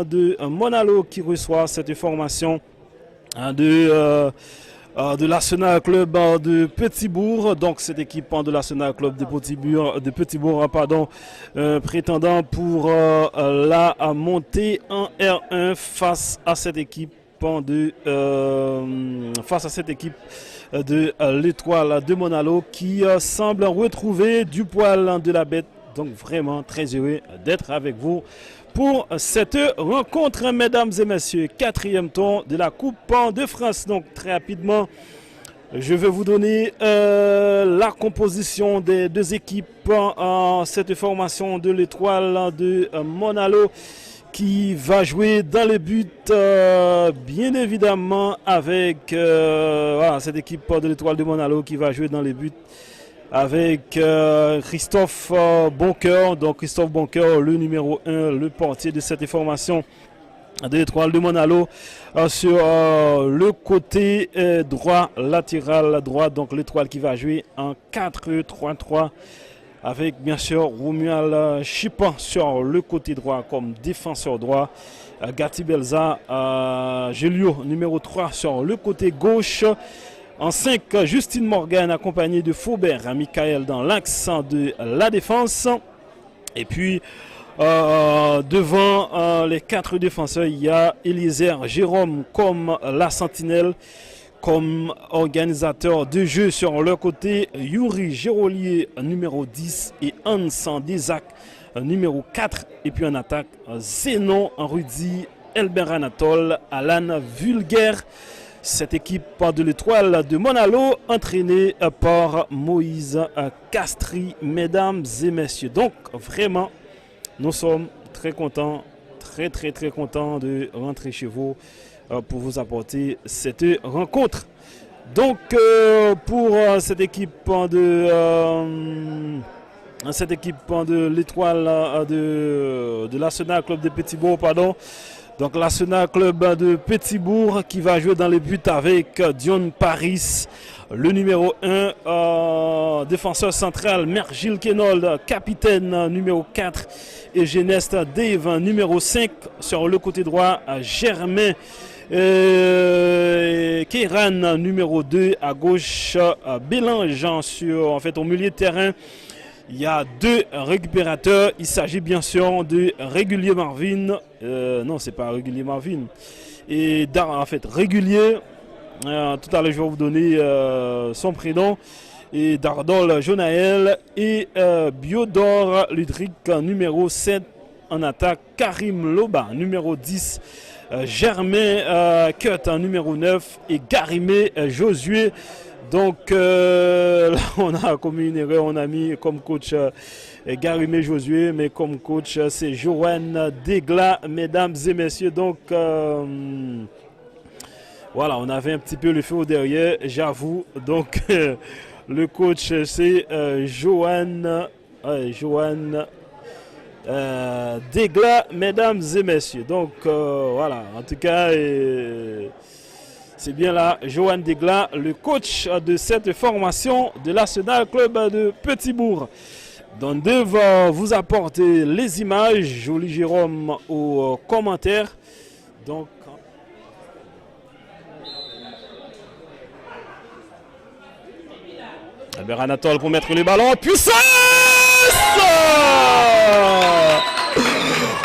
de Monalo qui reçoit cette formation de l'Arsenal Club de Petit-Bourg. Donc cette équipe de l'Arsenal Club de Petit-Bourg, prétendant pour la montée en R1 face à cette équipe de l'Étoile de Monalo qui semble retrouver du poil de la bête. Donc vraiment très heureux d'être avec vous pour cette rencontre, mesdames et messieurs. 4e tour de la Coupe de France. Donc très rapidement, je vais vous donner la composition des deux équipes en cette formation de l'Étoile de Monalo qui va jouer dans les buts, bien évidemment, avec cette équipe de l'Étoile de Monalo qui va jouer dans les buts avec Christophe Boncoeur. Donc Christophe Boncoeur, le numéro 1, le portier de cette formation de l'Étoile de Monalo, sur le côté droit, latéral droit. Donc l'Étoile qui va jouer en 4-3-3 avec bien sûr Romuald Chipan sur le côté droit comme défenseur droit. Gatti Belza, Gelio numéro 3 sur le côté gauche. En 5, Justine Morgan accompagné de Faubert Michael dans l'axe de la défense. Et puis devant les 4 défenseurs, il y a Eliezer Jérôme comme la sentinelle, comme organisateur de jeu sur leur côté. Yuri Gérolier numéro 10 et Hans Desac numéro 4. Et puis en attaque, Zénon Rudy, Elber Anatole, Alan Vulgaire. Cette équipe de l'Étoile de Monalo, entraînée par Moïse Castri, mesdames et messieurs. Donc, vraiment, nous sommes très contents, très contents de rentrer chez vous pour vous apporter cette rencontre. Donc, pour cette équipe de l'Étoile de l'Arsenal Club de Petit-Bourg, Donc l'Arsenal Club de Petit-Bourg qui va jouer dans les buts avec Dion Paris, le numéro 1, défenseur central, Mergil Kenold, capitaine numéro 4, et Geneste Dave, numéro 5. Sur le côté droit, Germain Kéran, numéro 2. À gauche, Bélange au milieu de terrain. Il y a 2 récupérateurs. Il s'agit bien sûr de Régulier Marvin. Non, c'est pas Régulier Marvin. Et Régulier. Tout à l'heure, je vais vous donner son prénom. Et Dardol Jonaël et Biodor Ludwig, numéro 7 en attaque. Karim Loba, numéro 10. Germain Kut, numéro 9. Et Garimé Josué. Donc là, on a commis une erreur, on a mis comme coach Garimé Josué, mais comme coach c'est Joanne Degla, mesdames et messieurs. Donc voilà, on avait un petit peu le feu derrière, j'avoue. Donc le coach c'est Joanne Degla, mesdames et messieurs. Donc voilà, en tout cas... c'est bien là, Johan Degla, le coach de cette formation de l'Arsenal Club de Petit-Bourg. Donc, va vous apporter les images, Joli Jérôme aux commentaires. Donc, Albert Anatole pour mettre les ballons en puissance.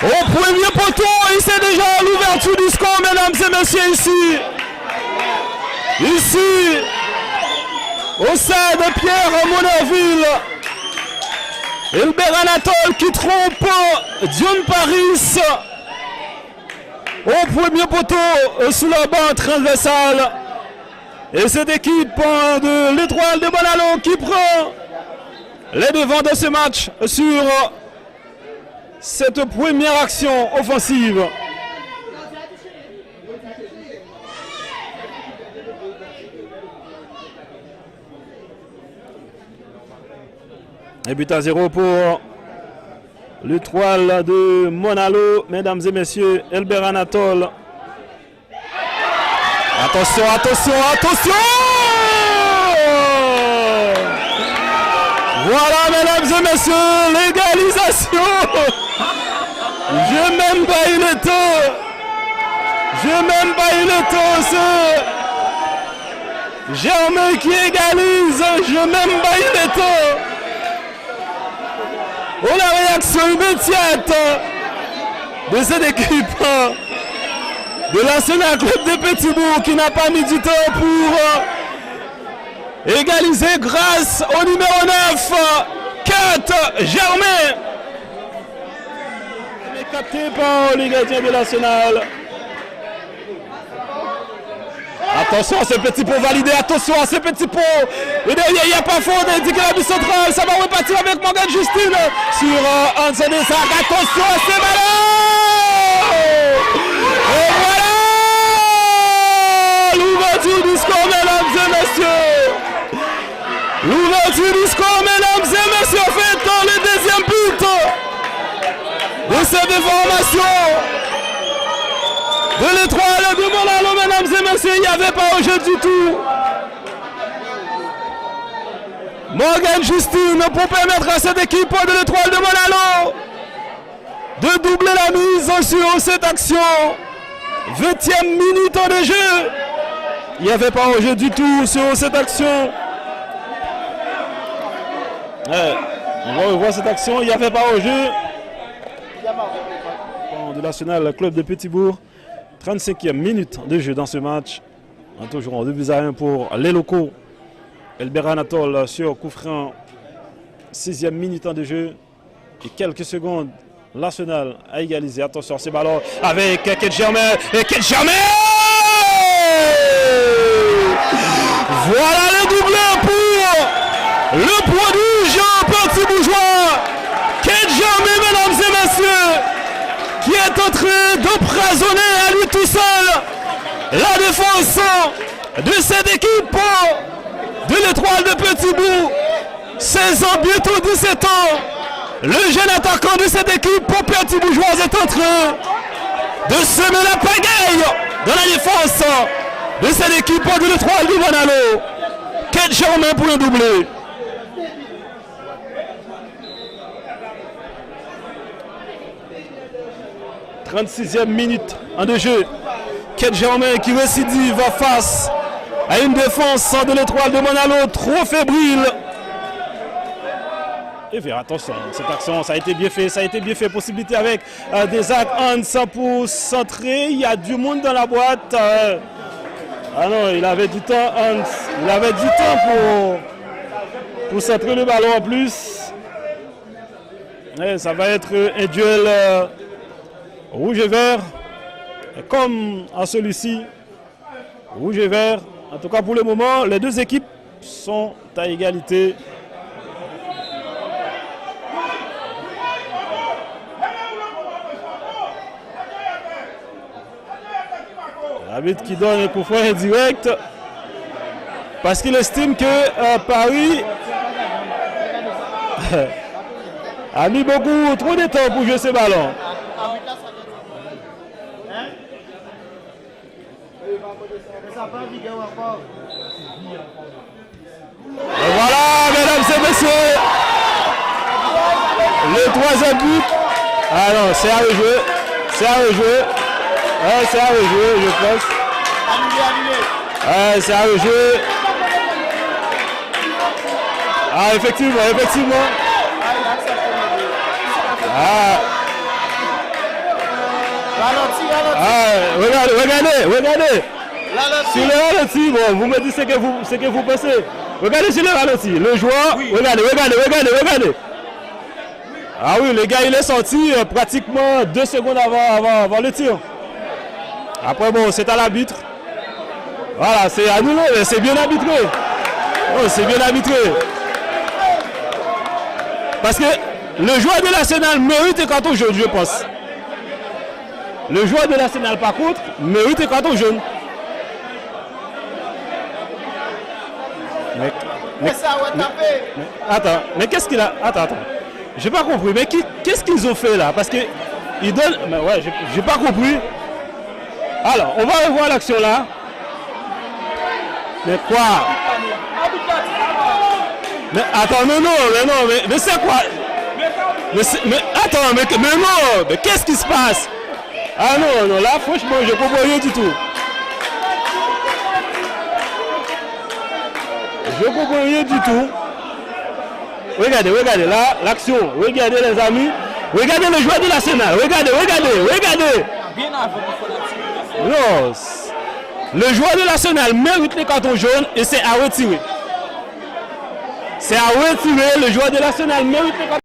Au premier poteau, et c'est déjà l'ouverture du score, mesdames et messieurs, ici, au sein de Pierre Monerville, Albert Anatole qui trompe Dion Paris au premier poteau sous la barre transversale. Et cette équipe de l'Étoile de Monalo qui prend les devants de ce match sur cette première action offensive. Et but à 0 pour l'Étoile de Monalo, mesdames et messieurs, Albert Anatole. Attention, attention, attention! Voilà, mesdames et messieurs, l'égalisation Je même pas eu le temps. Je même pas eu le temps. Germain qui égalise. Je même pas eu le temps. Oh, la réaction immédiate de cette équipe de l'Arsenal Club de Petit-Bourg qui n'a pas mis du temps pour égaliser grâce au numéro 9, 4, Germain. Il est capté par les gardiens de l'Arsenal. Attention à ce petit pot validé, attention à ce petit pot. Et derrière, il n'y a pas faute, il dit que la but centrale, ça va repartir avec Morgan Justine sur Anthony Isaac. Attention à ce ballon. Et voilà l'ouverture du score, mesdames et messieurs. L'ouverture du score, mesdames et messieurs, fait dans le deuxième but de cette formation. De l'étoile de Monalo, mesdames et messieurs, il n'y avait pas au jeu du tout. Morgan Justine pour permettre à cette équipe de l'étoile de Monalo de doubler la mise sur cette action. 20e minute de jeu. Il n'y avait pas au jeu du tout sur cette action. On voit cette action, il n'y avait pas au jeu. De l'Arsenal Club de Petit-Bourg. 35e minute de jeu dans ce match. Toujours en 2-1 pour les locaux. Elber Anatole sur coup franc. 6e minute de jeu. Et quelques secondes, l'Arsenal a égalisé. Attention à ces ballons avec Kate Germain. Et Kate Germain! Voilà le doublé pour le prodige petit-bourgeois. Kate Germain, mesdames et messieurs, qui est en train d'empoisonner à lui tout seul la défense de cette équipe de l'étoile de Petit-Bourg. 16 ans, bientôt 17 ans. Le jeune attaquant de cette équipe Petit-Bourgeoise est en train de semer la pagaille dans la défense de cette équipe de l'étoile du Monalo. Quel Germain pour un doublé. « 36e minute en de jeu. Kate Germain qui récidive face à une défense de l'étoile de Monalo trop fébrile. Et faire attention, cette action, ça a été bien fait, possibilité avec des actes Hans pour centrer. Il y a du monde dans la boîte. Ah non, il avait du temps, Hans. Il avait du temps pour centrer le ballon en plus. Et ça va être un duel rouge et vert, comme à celui-ci, rouge et vert. En tout cas, pour le moment, les deux équipes sont à égalité. L'arbitre qui donne un coup franc indirect parce qu'il estime que Paris a mis beaucoup trop de temps pour jouer ce ballon. Et voilà, mesdames et messieurs, le troisième but. Ah non, c'est à rejouer. C'est à rejouer. Ouais, c'est à rejouer, je pense. Ouais, c'est à rejouer. Ah, effectivement. Ah. Regardez. Sur le ralenti, bon, vous me dites ce que vous pensez. Regardez sur le ralenti. Le joueur, oui. Regardez. Ah oui, le gars, il est sorti pratiquement 2 secondes avant le tir. Après, bon, c'est à l'arbitre. Voilà, c'est annulé, mais c'est bien arbitré. Oh, c'est bien arbitré. Parce que le joueur de l'Arsenal mérite un carton jaune, je pense. Le joueur de l'Arsenal, par contre, mérite un carton jaune. Attends, mais qu'est-ce qu'il a... Attends. J'ai pas compris, mais qu'est-ce qu'ils ont fait là? Parce que ils donnent... Mais ouais, j'ai pas compris. Alors, on va revoir l'action là. Mais quoi? Mais attends, mais c'est quoi? Mais attends, mais non, mais qu'est-ce qui se passe? Ah non, non, là, franchement, je comprends rien du tout. Je comprends rien du tout. Regardez, regardez, là, l'action. Regardez les amis. Regardez le joueur de l'Arsenal. Regardez, regardez, regardez. Non. Le joueur de l'Arsenal mérite les cartons jaunes et c'est à retirer. C'est à retirer. Le joueur de l'Arsenal mérite les cartons jaunes.